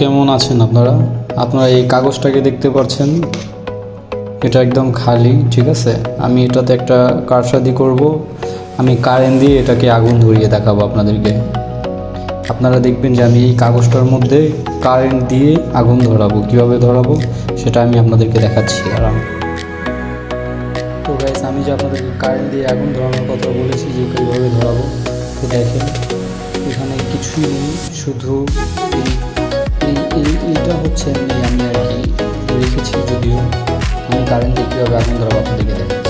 কেমন আছেন আপনারা? আপনারা এই কাগজটাকে দেখতে পাচ্ছেন, এটা একদম খালি, ঠিক আছে। আমি এটাতে একটা কারসাজি করব, আমি কারেন্ট দিয়ে এটাকে আগুন ধরিয়ে দেখাবো আপনাদেরকে। আপনারা দেখবেন যে আমি এই কাগজটার মধ্যে কারেন্ট দিয়ে আগুন ধরাবো। কীভাবে ধরাবো সেটা আমি আপনাদেরকে দেখাচ্ছি। তো গাইস, আমি যে আপনাদেরকে কারেন্ট দিয়ে আগুন ধরানোর কথা বলেছি যে কীভাবে ধরাবো, তো দেখেন এখানে কিছুই নেই, শুধু এইটা হচ্ছে এমনি আমি আর কি রেখেছি। যদিও আমি কারেন্ট দিয়ে কীভাবে আগুন ধরাবো আপনাদেরকে দেখেন।